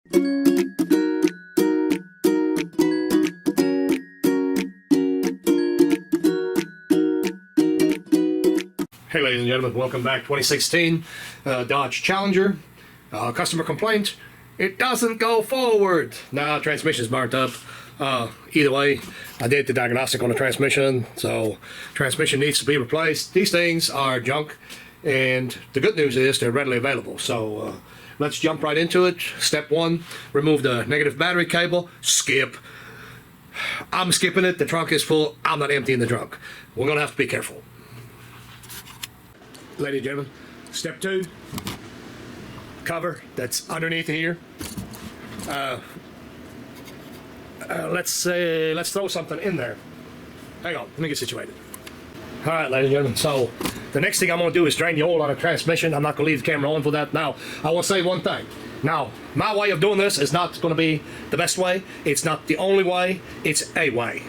Hey ladies and gentlemen, welcome back. 2016 Dodge Challenger. Customer complaint, it doesn't go forward. Nah, transmission's burnt up. Either way, I did the diagnostic on the transmission, so transmission needs to be replaced. These things are junk, and the good news is they're readily available. So let's jump right into it. Step one, remove the negative battery cable. Skip. I'm skipping it. The trunk is full. I'm not emptying the trunk. We're gonna have to be careful. Ladies and gentlemen, step two, cover that's underneath here. Let's throw something in there. Hang on, let me get situated. All right, ladies and gentlemen, so the next thing I'm gonna do is drain the oil out of the transmission. I'm not gonna leave the camera on for that. Now, I will say one thing. Now, my way of doing this is not gonna be the best way. It's not the only way, it's a way.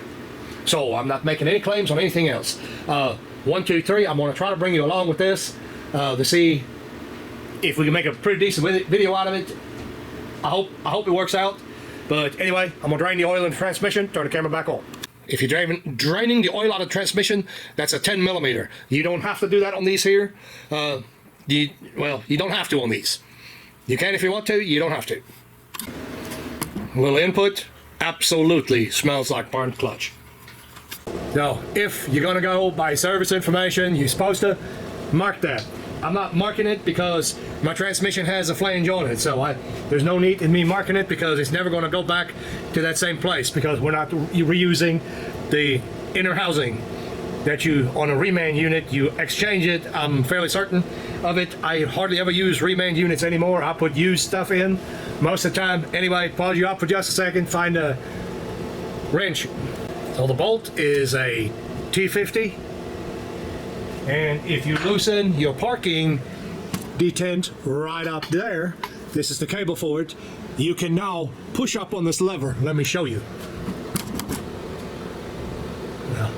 So I'm not making any claims on anything else. 1, 2, 3, I'm going to try to bring you along with this to see if we can make a pretty decent video out of it. I hope it works out. But anyway, I'm going to drain the oil in the transmission, turn the camera back on. If you're draining the oil out of the transmission, that's a 10 millimeter. You don't have to do that on these here. You don't have to on these. You can if you want to, you don't have to. A little input, absolutely smells like burnt clutch. Now, if you're going to go by service information, you're supposed to mark that. I'm not marking it because my transmission has a flange on it, so there's no need in me marking it because it's never going to go back to that same place because we're not reusing the inner housing that you, on a reman unit, you exchange it. I'm fairly certain of it. I hardly ever use reman units anymore. I put used stuff in most of the time. Anyway, pause you up for just a second, find a wrench. So the bolt is a T50, and if you loosen your parking detent right up there, this is the cable for it, you can now push up on this lever. Let me show you. Well,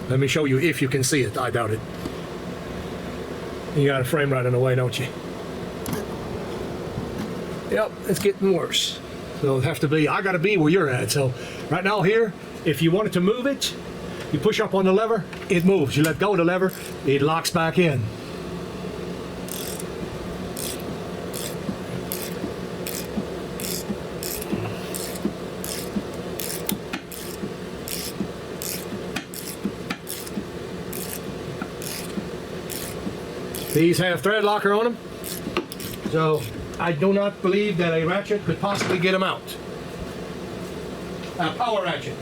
let me show you if you can see it. I doubt it. You got a frame right in the way, don't you? Yep, it's getting worse. So it'll have to be, I gotta be where you're at. So right now here, if you wanted to move it, you push up on the lever, it moves. You let go of the lever, it locks back in. These have thread locker on them, so I do not believe that a ratchet could possibly get them out. A power ratchet.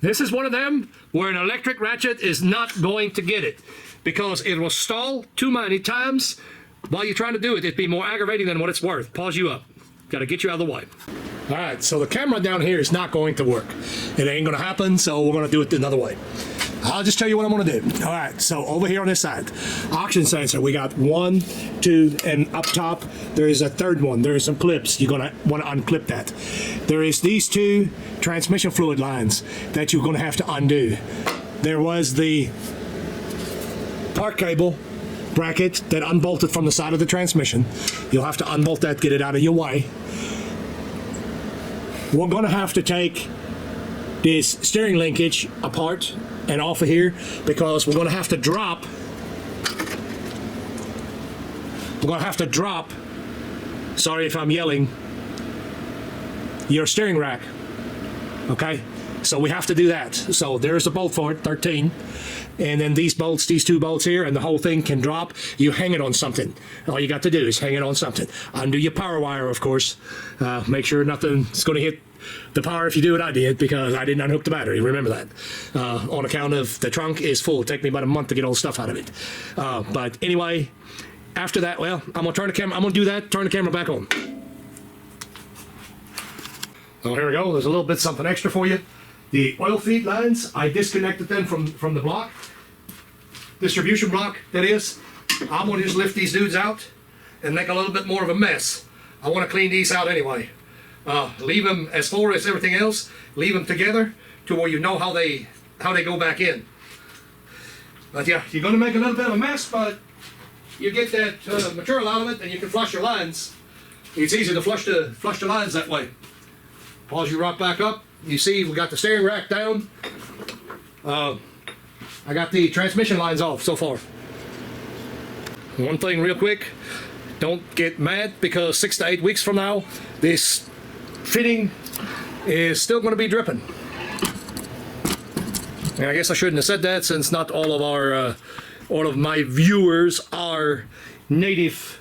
This is one of them where an electric ratchet is not going to get it because it will stall too many times while you're trying to do it. It'd be more aggravating than what it's worth. Pause you up. Got to get you out of the way. All right, so the camera down here is not going to work. It ain't gonna happen, so we're gonna do it another way. I'll just tell you what I'm gonna do. All right, so over here on this side, oxygen sensor, we got 1, 2, and up top, there is a third one. There is some clips. You're gonna wanna unclip that. There is these 2 transmission fluid lines that you're gonna have to undo. There was the part cable bracket that unbolted from the side of the transmission. You'll have to unbolt that, get it out of your way. We're gonna have to take this steering linkage apart and off of here because we're gonna have to drop. Sorry if I'm yelling. Your steering rack. Okay, so we have to do that. So there's a bolt for it, 13. And then these bolts, these 2 bolts here, and the whole thing can drop. You hang it on something. All you got to do is hang it on something. Undo your power wire, of course. Make sure nothing's going to hit the power if you do what I did, because I didn't unhook the battery. Remember that. On account of the trunk is full. It'll take me about a month to get all the stuff out of it. But anyway, after that, well, I'm going to turn the camera. I'm going to do that, turn the camera back on. So here we go. There's a little bit something extra for you. The oil feed lines, I disconnected them from the block, distribution block, that is. I'm going to just lift these dudes out and make a little bit more of a mess. I want to clean these out anyway. Leave them, as far as everything else, leave them together to where you know how they go back in. But yeah, you're going to make a little bit of a mess, but you get that material out of it and you can flush your lines. It's easy to flush the lines that way. Pause you rock back up. You see, we got the steering rack down. I got the transmission lines off so far. One thing real quick, don't get mad because 6 to 8 weeks from now, this fitting is still going to be dripping. And I guess I shouldn't have said that, since not all of my viewers are native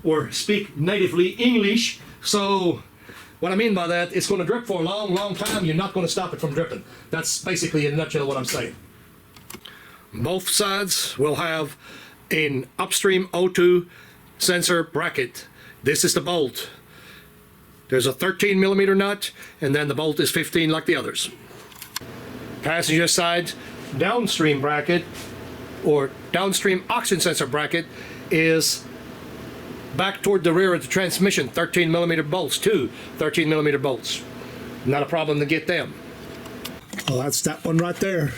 or speak natively English. So what I mean by that, it's going to drip for a long, long time. You're not going to stop it from dripping. That's basically in a nutshell what I'm saying. Both sides will have an upstream O2 sensor bracket. This is the bolt. There's a 13 millimeter nut, and then the bolt is 15 like the others. Passenger side downstream bracket, or downstream oxygen sensor bracket, is back toward the rear of the transmission. 13 millimeter bolts, 2 13 millimeter bolts. Not a problem to get them. Well, that's that one right there.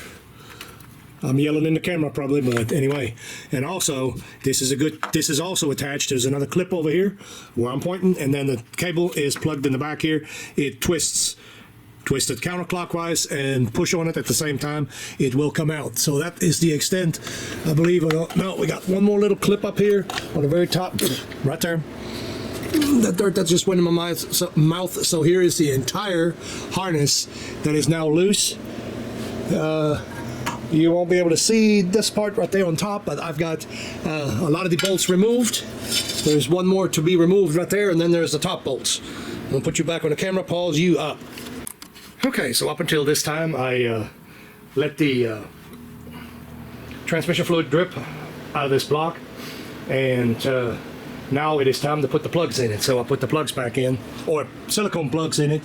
I'm yelling in the camera probably, but anyway. And also, this is also attached. There's another clip over here where I'm pointing, and then the cable is plugged in the back here. It twists it counterclockwise and push on it at the same time. It will come out. So that is the extent, I believe. No, we got one more little clip up here on the very top, right there. That dirt that just went in my mouth. So here is the entire harness that is now loose. You won't be able to see this part right there on top, but I've got a lot of the bolts removed. There's one more to be removed right there, and then there's the top bolts. I'm gonna put you back on the camera, pause you up. Okay, so up until this time, I let the transmission fluid drip out of this block, and now it is time to put the plugs in it. So I put the plugs back in, or silicone plugs in it.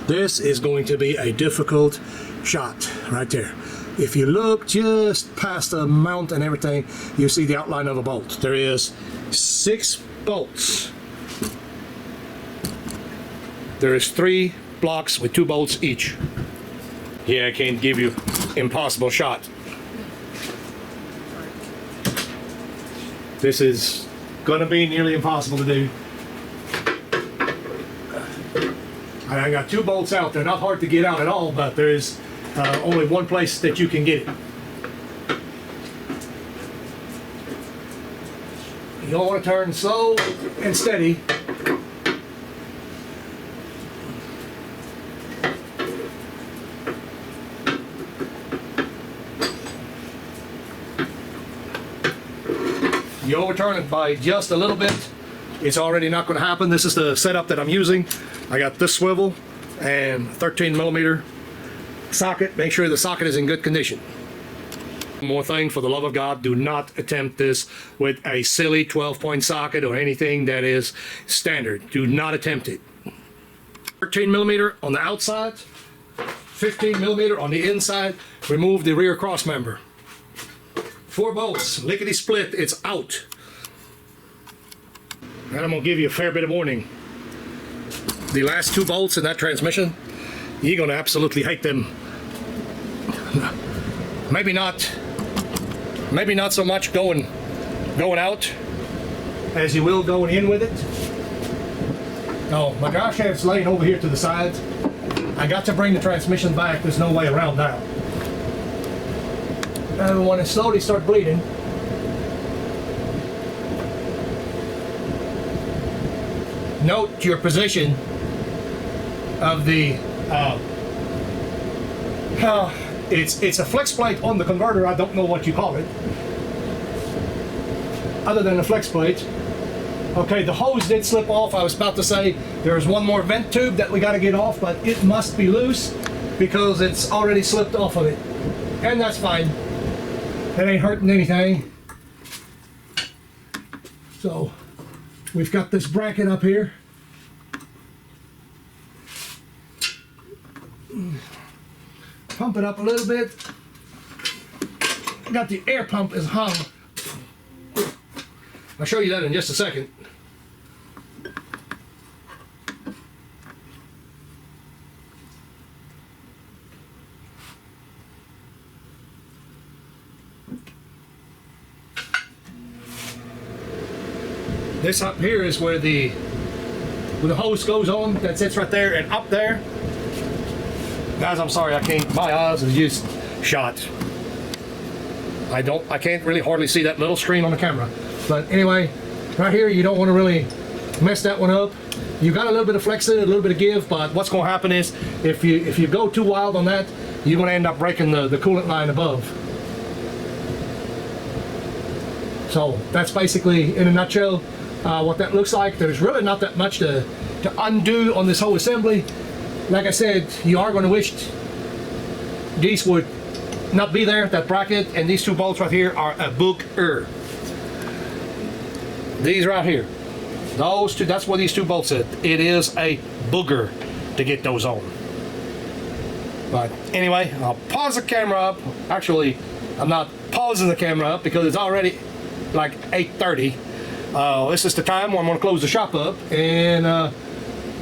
This is going to be a difficult shot right there. If you look just past the mount and everything, you see the outline of a bolt. There is 6 bolts. There is 3 blocks with 2 bolts each. Yeah, I can't give you impossible shot. This is gonna be nearly impossible to do. I got 2 bolts out. They're not hard to get out at all, but there is only one place that you can get it. You don't want to turn slow and steady. You overturn it by just a little bit, it's already not going to happen. This is the setup that I'm using. I got this swivel and 13 millimeter socket. Make sure the socket is in good condition. One more thing, for the love of God, do not attempt this with a silly 12-point socket or anything that is standard. Do not attempt it. 13 millimeter on the outside, 15 millimeter on the inside. Remove the rear cross member. 4 bolts, lickety split, it's out. And I'm gonna give you a fair bit of warning. The last 2 bolts in that transmission, you're gonna absolutely hate them. Maybe not so much going out as you will going in with it. Oh, my drive shaft's laying over here to the side. I got to bring the transmission back. There's no way around that. And when it slowly starts bleeding, note your position of the it's a flex plate on the converter. I don't know what you call it other than a flex plate. Okay, the hose did slip off. I was about to say there's one more vent tube that we got to get off, but it must be loose because it's already slipped off of it, and that's fine. It ain't hurting anything. So we've got this bracket up here. Pump it up a little bit. Got the air pump is hung. I'll show you that in just a second. This up here is where the hose goes on. That sits right there, and up there, guys, I'm sorry, I can't. My eyes are just shot. I can't really hardly see that little screen on the camera. But anyway, right here, you don't want to really mess that one up. You got a little bit of flex in it, a little bit of give, but what's going to happen is if you go too wild on that, you're going to end up breaking the coolant line above. So that's basically, in a nutshell, what that looks like. There's really not that much to undo on this whole assembly. Like I said, you are going to wish these would not be there, that bracket, and these 2 bolts right here are a booger. These right here, those 2, that's where these 2 bolts sit. It is a booger to get those on. But anyway, I'll pause the camera up. Actually, I'm not pausing the camera up because it's already like 8:30. This is the time where I'm going to close the shop up, and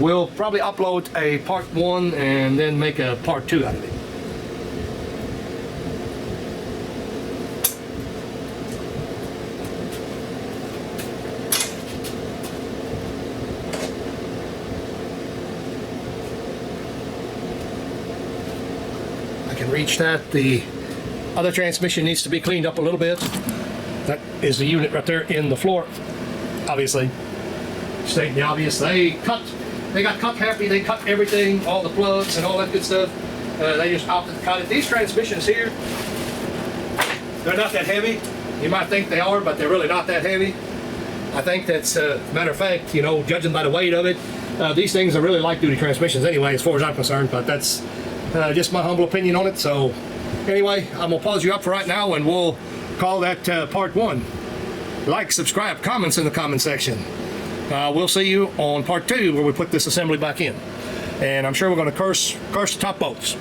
we'll probably upload a part 1 and then make a part 2 out of it. Reach that. The other transmission needs to be cleaned up a little bit. That is the unit right there in the floor. Obviously, stating the obvious, they got cut happy. They cut everything, all the plugs and all that good stuff. They just opted to cut it. These transmissions here, they're not that heavy. You might think they are, but they're really not that heavy. I think that's matter of fact, you know, judging by the weight of it, these things are really light duty transmissions anyway, as far as I'm concerned. But that's just my humble opinion on it. So anyway, I'm gonna pause you up for right now, and we'll call that part 1. Like, subscribe, comments in the comment section. We'll see you on part 2 where we put this assembly back in, and I'm sure we're going to curse the top bolts.